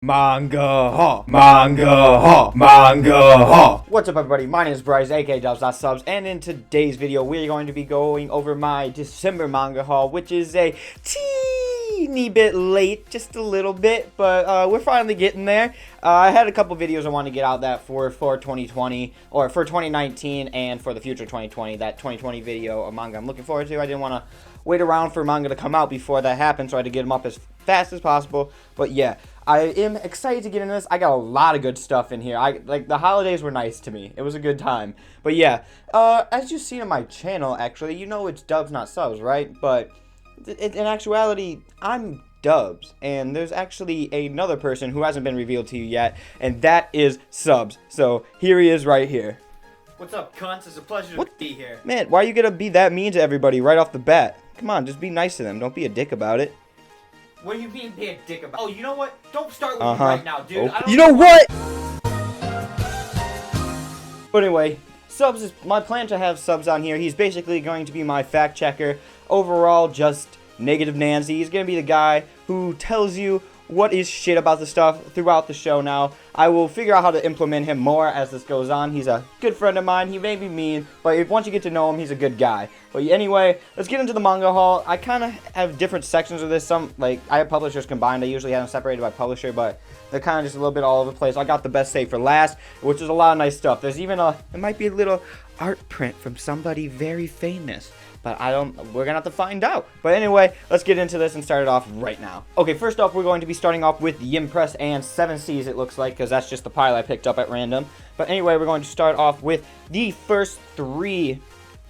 Manga, manga, manga. What's up, everybody? My name is Bryce, aka DubsNotSubs, and in today's video, we're going to be going over my December manga haul, which is a teeny bit late, just a little bit, but we're finally getting there. I had a couple videos I wanted to get out that for 2020, or for 2019, and for the future 2020, that 2020 video of manga I'm looking forward to. I didn't want to wait around for manga to come out before that happened, so I had to get them up as fast as possible. But yeah, I am excited to get into this. I got a lot of good stuff in here. Like the holidays were nice to me. It was a good time. But yeah, as you see on my channel, actually, you know it's Dubs Not Subs, right? But in actuality, I'm Dubs, and there's actually another person who hasn't been revealed to you yet, and that is Subs. So here he is right here. What's up, cunts? It's a pleasure to be here. Man, why are you gonna be that mean to everybody right off the bat? Come on, just be nice to them. Don't be a dick about it. What do you mean be a dick about? Oh, you know what? Don't start with me right now, dude. Oh. You know what? But anyway, Subs is my plan to have Subs on here. He's basically going to be my fact checker. Overall, just negative Nancy. He's gonna be the guy who tells you what is shit about the stuff throughout the show now. I will figure out how to implement him more as this goes on. He's a good friend of mine. He may be mean, but once you get to know him, he's a good guy. But anyway, let's get into the manga haul. I kind of have different sections of this. Some, like, I have publishers combined. I usually have them separated by publisher, but they're kind of just a little bit all over the place. I got the best save for last, which is a lot of nice stuff. There's even it might be a little art print from somebody very famous. But we're gonna have to find out. But anyway, let's get into this and start it off right now. Okay, first off, we're going to be starting off with Yin Press and 7 Seas, it looks like, because that's just the pile I picked up at random. But anyway, we're going to start off with the first 3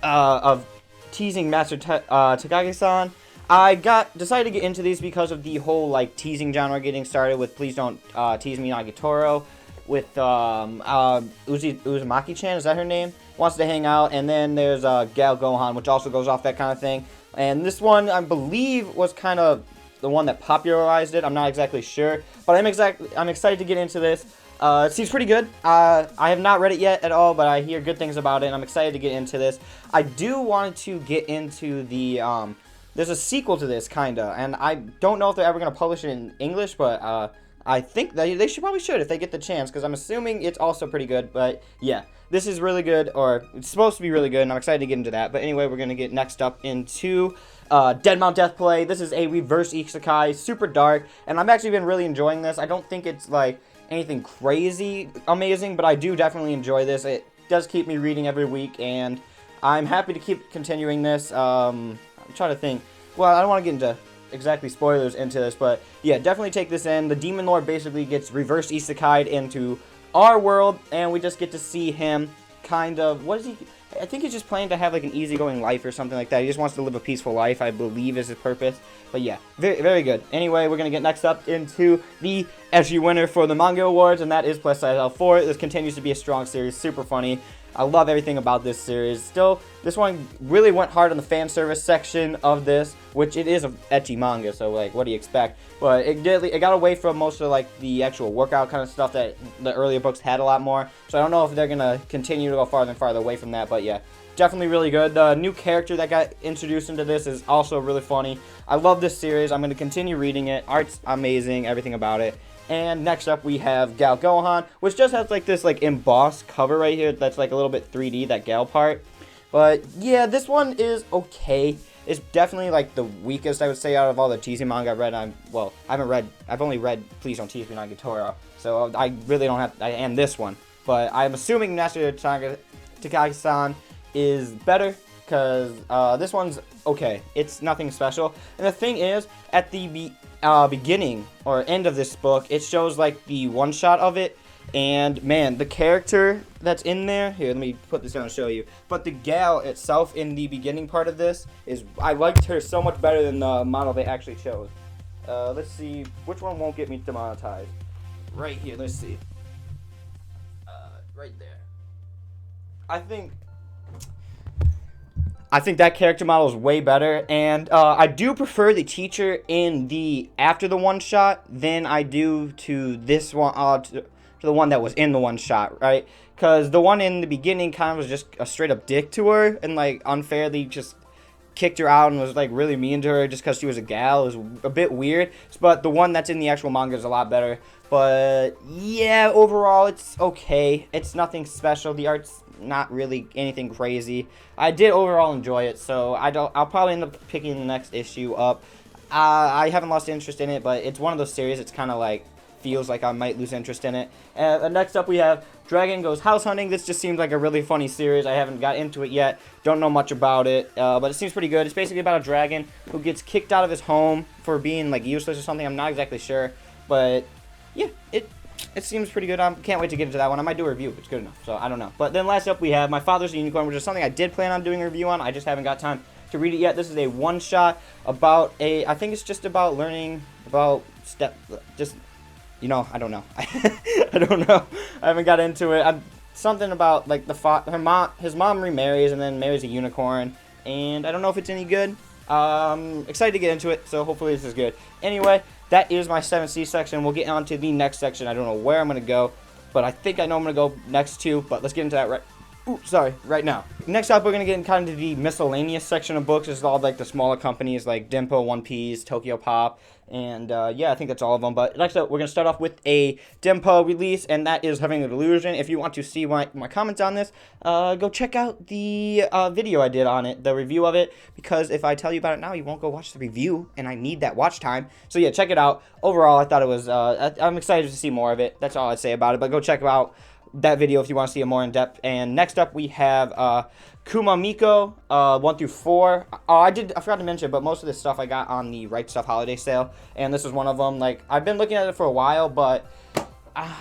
of teasing Master Takagi-san. I decided to get into these because of the whole, like, teasing genre getting started with Please Don't Tease Me Nagatoro, with Uzumaki-chan, is that her name? Wants to hang out, and then there's Gal Gohan, which also goes off that kind of thing. And this one, I believe, was kind of the one that popularized it. I'm not exactly sure, but I'm excited to get into this. It seems pretty good. I have not read it yet at all, but I hear good things about it, and I'm excited to get into this. I do want to get into the there's a sequel to this, kinda, and I don't know if they're ever gonna publish it in English, but I think they probably should if they get the chance, because I'm assuming it's also pretty good. But yeah, this is really good, or it's supposed to be really good, and I'm excited to get into that. But anyway, we're going to get next up into Dead Mount Death Play. This is a reverse isekai, super dark, and I've actually been really enjoying this. I don't think it's like anything crazy amazing, but I do definitely enjoy this. It does keep me reading every week, and I'm happy to keep continuing this. I'm trying to think. Well, I don't want to get into exactly spoilers into this, but yeah, definitely take this in. The Demon Lord basically gets reverse isekai'd into our world, and we just get to see him kind of, what is he, I think he's just planning to have like an easygoing life or something like that. He just wants to live a peaceful life, I believe, is his purpose. But yeah, very, very good. Anyway, we're going to get next up into the SG winner for the Manga Awards, and that is Plus Size L4. This continues to be a strong series, super funny. I love everything about this series. Still, this one really went hard on the fan service section of this, which it is an ecchi manga, so like, what do you expect? But it got away from most of like the actual workout kind of stuff that the earlier books had a lot more. So I don't know if they're gonna continue to go farther and farther away from that, but yeah, definitely really good. The new character that got introduced into this is also really funny. I love this series. I'm gonna continue reading it. Art's amazing, everything about it. And next up we have Gal Gohan, which just has like this like embossed cover right here that's like a little bit 3D, that Gal part. But yeah, this one is okay. It's definitely like the weakest, I would say, out of all the teasing manga I've read. I've only read Please Don't Tease Me Nagatoro, so I really don't have, and this one. But I'm assuming Master Takagi-san is better, because this one's okay. It's nothing special. And the thing is, at the beginning or end of this book, it shows like the one shot of it, and man, the character that's in there, here, let me put this down and show you, but the gal itself in the beginning part of this I liked her so much better than the model they actually chose. Let's see which one won't get me demonetized. Right here, let's see, right there. I think that character model is way better, and I do prefer the teacher in the after the one shot than I do to this one, to the one that was in the one shot, right? Because the one in the beginning kind of was just a straight up dick to her, and like unfairly just kicked her out and was like really mean to her just because she was a gal. It was a bit weird, but the one that's in the actual manga is a lot better. But yeah, overall it's okay. It's nothing special. The art's not really anything crazy. I did overall enjoy it, so I'll probably end up picking the next issue up. I haven't lost interest in it, but it's one of those series. It's kind of like feels like I might lose interest in it. Next up we have Dragon Goes House Hunting. This just seems like a really funny series. I haven't got into it yet. Don't know much about it, but it seems pretty good. It's basically about a dragon who gets kicked out of his home for being like useless or something. I'm not exactly sure, but yeah, it seems pretty good. I can't wait to get into that one. I might do a review if it's good enough, so I don't know. But then last up we have My Father's a Unicorn, which is something I did plan on doing a review on. I just haven't got time to read it yet. This is a one-shot about I think it's just about learning about I don't know. I don't know. I haven't got into it. Something about like his mom remarries and then marries a unicorn, and I don't know if it's any good. Excited to get into it, so hopefully this is good. Anyway, that is my 7C section. We'll get on to the next section. I don't know where I'm going to go, but I think I know I'm going to go next to, but let's get into that right now. Next up, we're going to get in kind of the miscellaneous section of books. This is all like the smaller companies like Dimpo, One Piece, Tokyo Pop, and yeah, I think that's all of them. But next up, we're going to start off with a Dimpo release, and that is Having a Delusion. If you want to see my comments on this, go check out the video I did on it, the review of it, because if I tell you about it now, you won't go watch the review, and I need that watch time. So yeah, check it out. Overall, I thought it was, I'm excited to see more of it. That's all I'd say about it, but go check out that video if you want to see it more in depth. And next up we have Kumamiko 1 through 4. I forgot to mention, but most of this stuff I got on the Right Stuff holiday sale, and this is one of them. Like, I've been looking at it for a while, but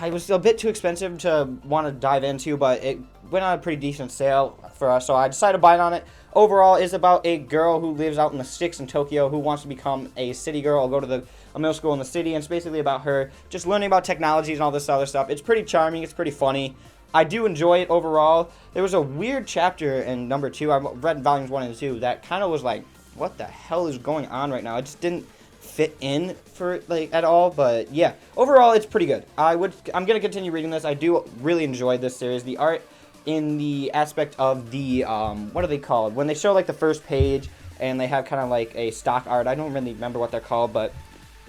it was a bit too expensive to want to dive into, but it went on a pretty decent sale for us, so I decided to bite on it. Overall, it's about a girl who lives out in the sticks in Tokyo who wants to become a city girl or go to a middle school in the city, and it's basically about her just learning about technologies and all this other stuff. It's pretty charming. It's pretty funny. I do enjoy it overall. There was a weird chapter in number 2. I read volumes 1 and 2 that kind of was like, what the hell is going on right now? It just didn't fit in for like at all, but yeah, overall it's pretty good. I'm gonna continue reading this. I do really enjoy this series. The art in the aspect of the what are they called when they show like the first page and they have kind of like a stock art. I don't really remember what they're called, but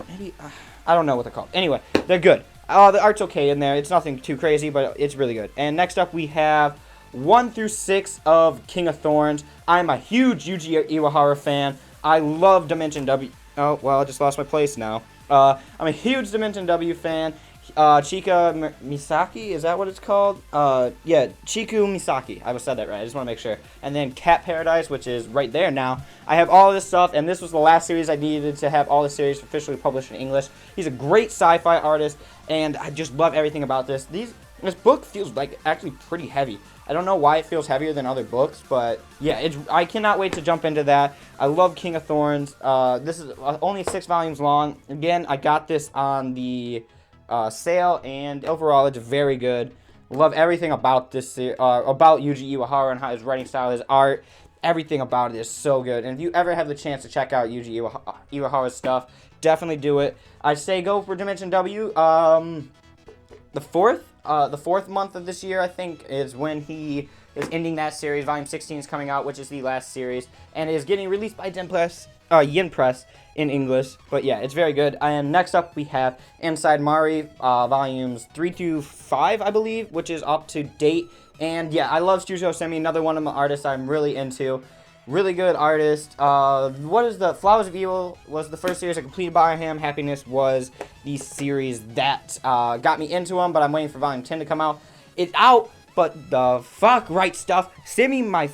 maybe I don't know what they're called. Anyway, they're good. The art's okay in there. It's nothing too crazy, but it's really good. And next up we have 1 through 6 of King of Thorns. I'm a huge Yuji Iwahara fan. I love Dimension W. Oh, well, I just lost my place now. I'm a huge Dimension W fan. Chika Misaki, is that what it's called? Yeah, Chiku Misaki. I said that right. I just want to make sure. And then Cat Paradise, which is right there now. I have all this stuff, and this was the last series I needed to have all the series officially published in English. He's a great sci-fi artist, and I just love everything about this. This book feels like actually pretty heavy. I don't know why it feels heavier than other books, but yeah, I cannot wait to jump into that. I love King of Thorns. This is only 6 volumes long. Again, I got this on the sale, and overall it's very good. Love everything about this about Yuji Iwahara and how his writing style, his art, everything about it is so good. And if you ever have the chance to check out Yuji Iwahara's stuff, definitely do it. I'd say go for Dimension W. The fourth month of this year, I think, is when he is ending that series. Volume 16 is coming out, which is the last series, and it is getting released by Yin Press in English. But yeah, it's very good. And next up, we have Inside Mari, volumes 3 to 5, I believe, which is up to date. And yeah, I love Shojo Semi, another one of my artists I'm really into. Really good artist. What is the Flowers of Evil was the first series I completed by him. Happiness was the series that got me into him, but I'm waiting for volume 10 to come out. It's out, but the fuck Right Stuff. Send me my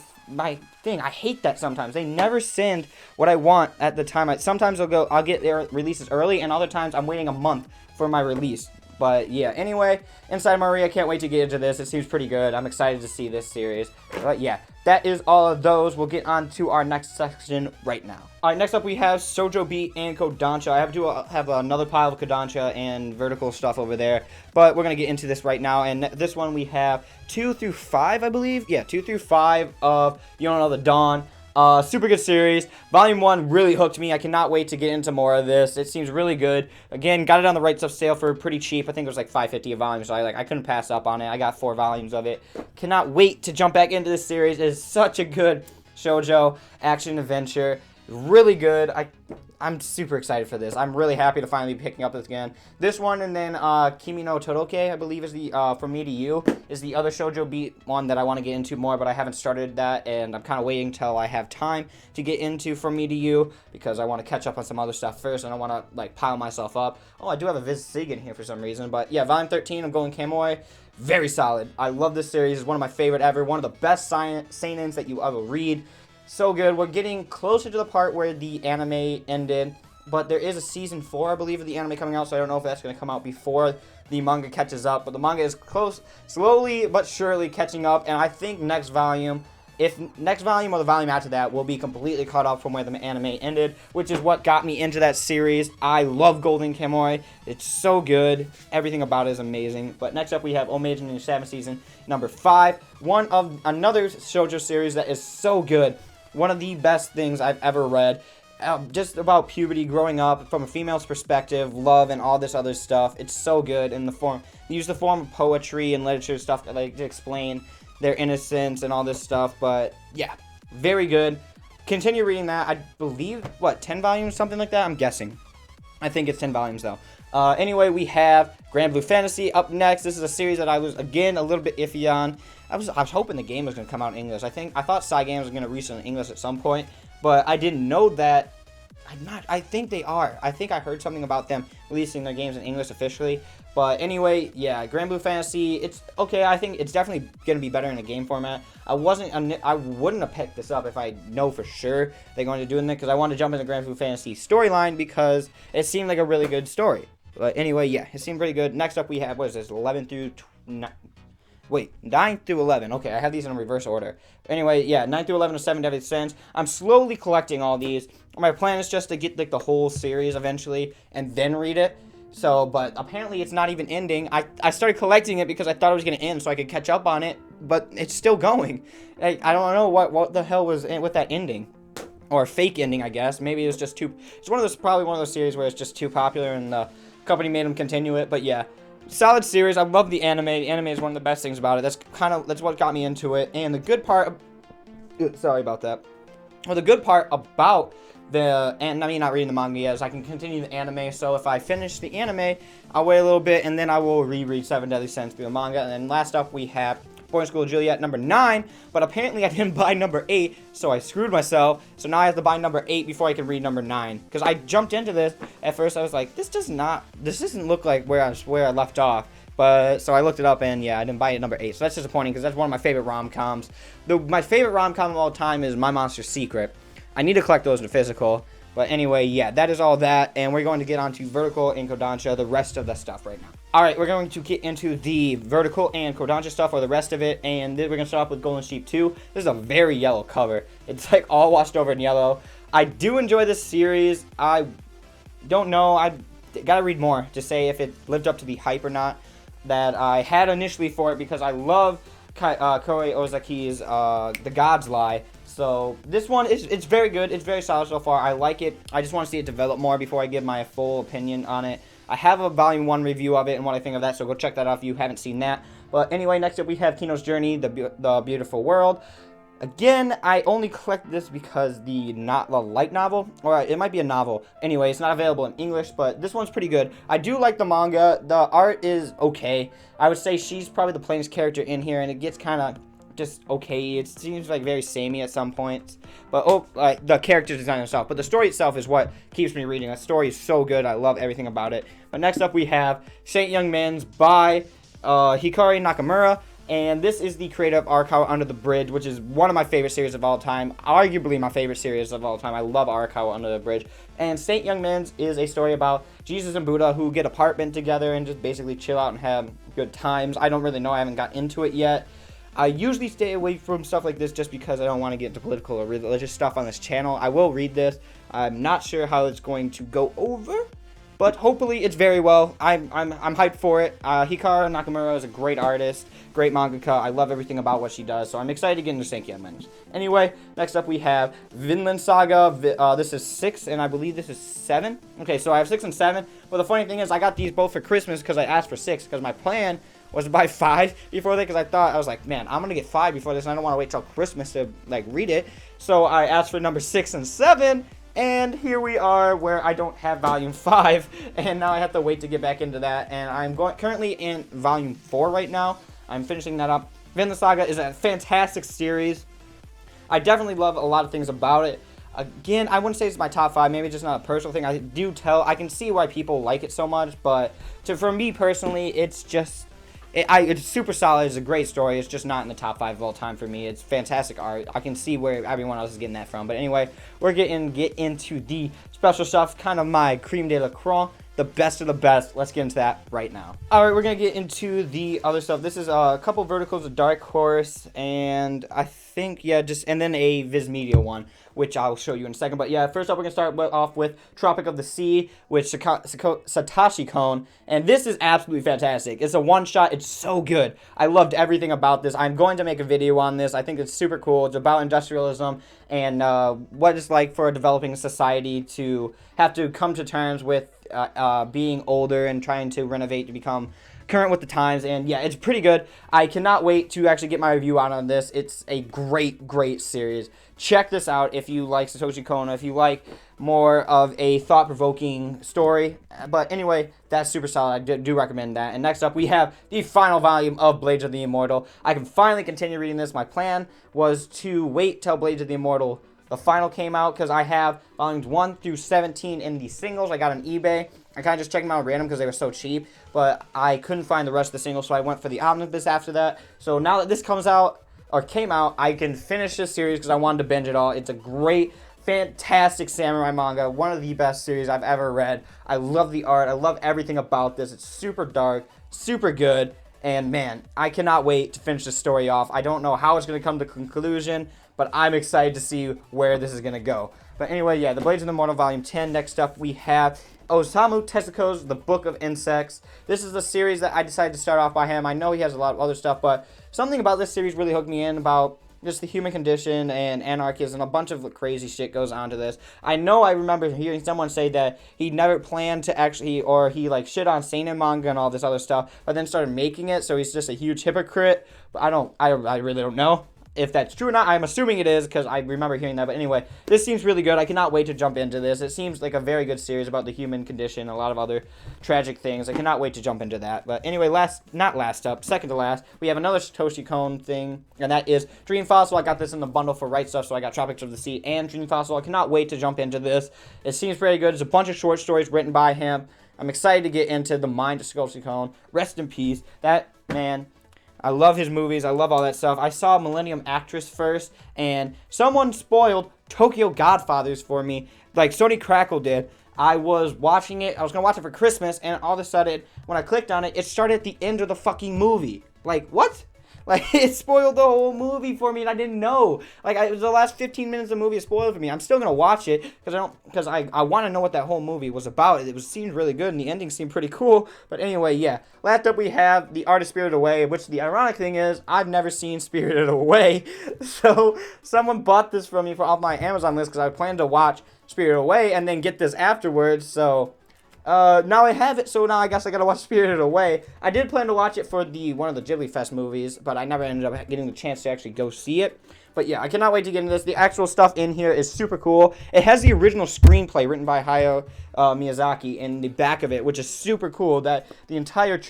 thing. I hate that sometimes. They never send what I want at the time. Sometimes I'll get their releases early, and other times I'm waiting a month for my release. But yeah, anyway, Inside Maria, can't wait to get into this. It seems pretty good. I'm excited to see this series. But yeah, that is all of those. We'll get on to our next section right now. Alright, next up we have Shojo Beat and Kodansha. I have to have another pile of Kodansha and vertical stuff over there, but we're going to get into this right now. And this one we have 2 through 5, I believe. Yeah, 2 through 5 of You Don't Know the Dawn. Super good series. Volume 1 really hooked me. I cannot wait to get into more of this. It seems really good. Again, got it on the Right Stuff sale for pretty cheap. I think it was like $5.50 a volume, so I couldn't pass up on it. I got 4 volumes of it. Cannot wait to jump back into this series. It is such a good shoujo action adventure. Really good. I'm super excited for this. I'm really happy to finally be picking up this again. This one, and then Kimi no Todoroki, I believe, is the From Me to You, is the other Shojo Beat one that I want to get into more, but I haven't started that, and I'm kind of waiting till I have time to get into From Me to You, because I want to catch up on some other stuff first, and I want to, like, pile myself up. Oh, I do have a Viz Sig in here for some reason, but yeah, Volume 13 of Golden Kamuy, very solid. I love this series. It's one of my favorite ever, one of the best seinens that you ever read. So good. We're getting closer to the part where the anime ended, but there is a season 4, I believe, of the anime coming out, so I don't know if that's going to come out before the manga catches up, but the manga is close, slowly but surely catching up, and I think next volume or the volume after that will be completely caught up from where the anime ended, which is what got me into that series. I love Golden Kamuy. It's so good. Everything about it is amazing. But next up we have Omage in the 7th season, number 5. One of another shoujo series that is so good. One of the best things I've ever read. Just about puberty, growing up, from a female's perspective, love, and all this other stuff. It's so good in the form. They use the form of poetry and literature stuff to, like, to explain their innocence and all this stuff. But yeah, very good. Continue reading that. I believe, 10 volumes, something like that? I'm guessing. I think it's 10 volumes though. Anyway, we have Grand Blue Fantasy up next. This is a series that I was, again, a little bit iffy on. I was hoping the game was going to come out in English. I thought Cygames was going to release it in English at some point, but I didn't know that. I think they are. I think I heard something about them releasing their games in English officially. But anyway, yeah, Grand Blue Fantasy, it's okay. I think it's definitely going to be better in a game format. I wouldn't have picked this up if I know for sure they're going to do it, because I want to jump into Grand Blue Fantasy storyline because it seemed like a really good story. But anyway, yeah, it seemed pretty good. Next up we have, what is this, 11 through 9 through 11. Okay, I have these in reverse order. Anyway, yeah, 9 through 11 of 7 Deadly Sins. I'm slowly collecting all these. My plan is just to get, like, the whole series eventually and then read it. So, but apparently it's not even ending. I started collecting it because I thought it was going to end so I could catch up on it, but it's still going. I don't know what the hell was with that ending. Or fake ending, I guess. Maybe it was just too... It's probably one of those series where it's just too popular and the company made them continue it, but yeah. Solid series. I love the anime. The anime is one of the best things about it. That's what got me into it. And the good part, sorry about that. Well, the good part about not reading the manga yet, is I can continue the anime. So if I finish the anime, I'll wait a little bit and then I will reread 7 Deadly Sins through the manga. And then last up we have Boarding School of Juliet number 9, but apparently I didn't buy number 8, so I screwed myself. So now I have to buy number 8 before I can read number 9. Because I jumped into this, at first I was like, this doesn't look like where I left off. But, so I looked it up and yeah, I didn't buy it number 8. So that's disappointing because that's one of my favorite rom-coms. My favorite rom-com of all time is My Monster's Secret. I need to collect those in physical. But anyway, yeah, that is all that. And we're going to get on to Vertical and Kodansha, the rest of the stuff right now. Alright, we're going to get into the Vertical and Kodansha stuff, or the rest of it. And then we're going to start off with Golden Sheep 2. This is a very yellow cover. It's like all washed over in yellow. I do enjoy this series. I don't know. I gotta read more to say if it lived up to the hype or not that I had initially for it, because I love Koi Ozaki's The God's Lie. So this one it's very good. It's very solid so far. I like it. I just want to see it develop more before I give my full opinion on it. I have a volume 1 review of it and what I think of that, so go check that out if you haven't seen that. But anyway, next up we have Kino's Journey, The Beautiful World. Again, I only collect this because the light novel, or it might be a novel. Anyway, it's not available in English, but this one's pretty good. I do like the manga. The art is okay. I would say she's probably the plainest character in here, and it gets kind of just okay. It seems like very samey at some points, but the character design itself. But the story itself is what keeps me reading. The story is so good. I love everything about it. But next up we have Saint Young Men's by Hikari Nakamura. And this is the creator of Arakawa Under the Bridge, which is one of my favorite series of all time. Arguably my favorite series of all time. I love Arakawa Under the Bridge. And Saint Young Men's is a story about Jesus and Buddha who get apartment together and just basically chill out and have good times. I don't really know. I haven't got into it yet. I usually stay away from stuff like this just because I don't want to get into political or religious stuff on this channel. I will read this. I'm not sure how it's going to go over, but hopefully it's very well. I'm hyped for it. Hikari Nakamura is a great artist, great mangaka. I love everything about what she does, so I'm excited to get into Saint Young Men's. Anyway, next up we have Vinland Saga. This is 6, and I believe this is 7. Okay, so I have 6 and 7. But the funny thing is, I got these both for Christmas because I asked for 6, because my plan was to buy 5 before that, because I was like, man, I'm going to get 5 before this, and I don't want to wait till Christmas to, like, read it. So I asked for number 6 and 7, and here we are where I don't have volume 5, and now I have to wait to get back into that, and I'm currently in volume 4 right now. I'm finishing that up. Vinland Saga is a fantastic series. I definitely love a lot of things about it. Again, I wouldn't say it's my top 5, maybe just not a personal thing. I can see why people like it so much, but for me personally, it's just, it's super solid. It's a great story. It's just not in the top 5 of all time for me. It's fantastic art. I can see where everyone else is getting that from. But anyway, we're get into the special stuff, kind of my cream de la creme, the best of the best. Let's get into that right now. All right, we're going to get into the other stuff. This is a couple verticals of Dark Horse, and I think, yeah, and then a Viz Media one, which I'll show you in a second. But yeah, first up, we're going to start off with Tropic of the Sea, with Satoshi Kon, and this is absolutely fantastic. It's a one-shot. It's so good. I loved everything about this. I'm going to make a video on this. I think it's super cool. It's about industrialism and what it's like for a developing society to have to come to terms with being older and trying to renovate to become current with the times. And yeah, it's pretty good. I cannot wait to actually get my review out on this. It's a great series. Check this out if you like Satoshi Kon, if you like more of a thought-provoking story. But anyway, that's super solid. I do recommend that. And next up, we have the final volume of Blades of the Immortal. I can finally continue reading this. My plan was to wait till Blades of the Immortal, the final, came out, because I have volumes 1 through 17 in the singles I got on eBay. I kind of just checked them out random because they were so cheap, but I couldn't find the rest of the singles, so I went for the omnibus after that. So now that this came out, I can finish this series because I wanted to binge it all. It's a great, fantastic samurai manga, one of the best series I've ever read. I love the art. I love everything about this. It's super dark, super good, and man, I cannot wait to finish this story off. I don't know how it's going to come to conclusion, but I'm excited to see where this is going to go. But anyway, yeah, the Blades of the Immortal Volume 10. Next up, we have Osamu Tezuka's The Book of Insects. This is the series that I decided to start off by him. I know he has a lot of other stuff, but something about this series really hooked me in, about just the human condition and anarchism. A bunch of crazy shit goes on to this. I remember hearing someone say that he never planned to actually, or he like shit on seinen manga and all this other stuff, but then started making it, so he's just a huge hypocrite. But I really don't know if that's true or not. I'm assuming it is because I remember hearing that. But anyway, this seems really good. I cannot wait to jump into this. It seems like a very good series about the human condition, a lot of other tragic things. I cannot wait to jump into that. But anyway, second to last, we have another Satoshi Kon thing, and that is Dream Fossil. I got this in the bundle for Right Stuff, so I got Tropics of the Sea and Dream Fossil. I cannot wait to jump into this. It seems pretty good. It's a bunch of short stories written by him. I'm excited to get into the mind of Satoshi Kon. Rest in peace. That man, I love his movies. I love all that stuff. I saw Millennium Actress first, and someone spoiled Tokyo Godfathers for me, like Sony Crackle did. I was watching it. I was going to watch it for Christmas, and all of a sudden, when I clicked on it, it started at the end of the fucking movie. Like, what? Like, it spoiled the whole movie for me, and I didn't know. Like, it was the last 15 minutes of the movie spoiled for me. I'm still going to watch it, because I want to know what that whole movie was about. It seemed really good, and the ending seemed pretty cool. But anyway, yeah. Last up, we have The Art of Spirited Away, which the ironic thing is, I've never seen Spirited Away. So, someone bought this from me off my Amazon list, because I planned to watch Spirited Away, and then get this afterwards, so now I have it, so now I guess I gotta watch Spirited Away. I did plan to watch it for one of the Ghibli Fest movies, but I never ended up getting the chance to actually go see it. But yeah, I cannot wait to get into this. The actual stuff in here is super cool. It has the original screenplay written by Hayao Miyazaki in the back of it, which is super cool, that the entire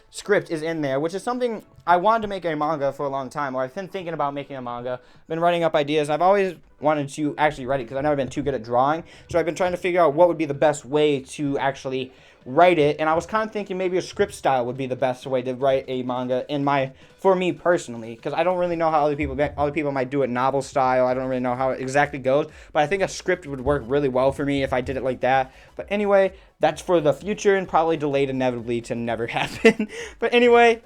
script is in there, which is something I wanted to make a manga for a long time, or I've been thinking about making a manga, been writing up ideas. I've always wanted to actually write it because I've never been too good at drawing, so I've been trying to figure out what would be the best way to actually write it, and I was kind of thinking maybe a script style would be the best way to write a manga for me personally, because I don't really know how other people might do it novel style. I don't really know how it exactly goes, but I think a script would work really well for me if I did it like that. But anyway, that's for the future and probably delayed inevitably to never happen. But anyway,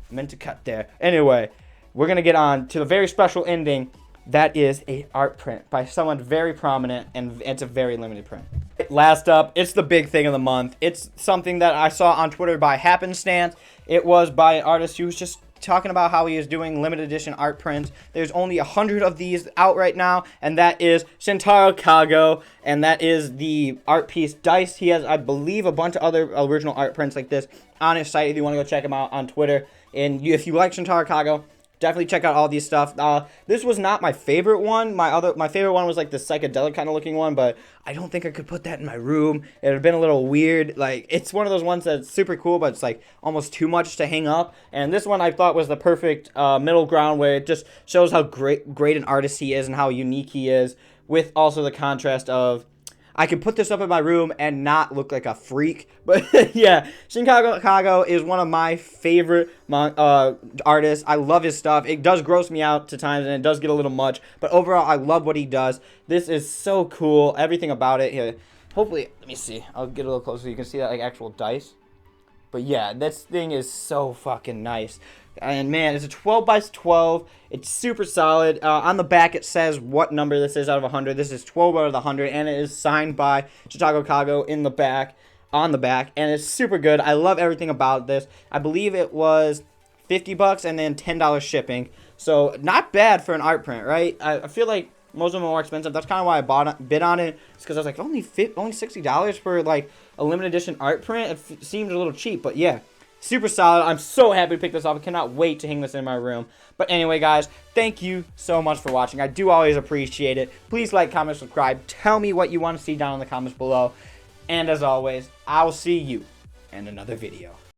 meant to cut there. Anyway, we're gonna get on to the very special ending. That is a art print by someone very prominent, and it's a very limited print. Last up, it's the big thing of the month. It's something that I saw on Twitter by happenstance. It was by an artist who's just talking about how he is doing limited edition art prints. There's only 100 of these out right now, and that is Shintaro Kago, and that is the art piece Dice. He has, I believe, a bunch of other original art prints like this on his site if you want to go check him out on Twitter. And if you like Shintaro Kago, definitely check out all these stuff. This was not my favorite one. My favorite one was like the psychedelic kind of looking one, but I don't think I could put that in my room. It would have been a little weird. Like, it's one of those ones that's super cool, but it's like almost too much to hang up. And this one I thought was the perfect middle ground, where it just shows how great an artist he is and how unique he is, with also the contrast of I could put this up in my room and not look like a freak. But yeah, Shintaro Kago is one of my favorite artists. I love his stuff. It does gross me out to times, and it does get a little much. But overall, I love what he does. This is so cool. Everything about it. Here, hopefully, let me see. I'll get a little closer so you can see that like actual dice. But yeah, this thing is so fucking nice. And man, it's a 12 by 12. It's super solid. On the back, it says what number this is out of 100. This is 12 out of the 100, and it is signed by Shintaro Kago in the back, on the back, and it's super good. I love everything about this. I believe it was $50 and then $10 shipping. So not bad for an art print, right? I feel like most of them are more expensive. That's kind of why I bid on it. It's because I was like, only $60 for like a limited edition art print. It seemed a little cheap, but yeah. Super solid. I'm so happy to pick this up. I cannot wait to hang this in my room. But anyway, guys, thank you so much for watching. I do always appreciate it. Please like, comment, subscribe. Tell me what you want to see down in the comments below. And as always, I will see you in another video.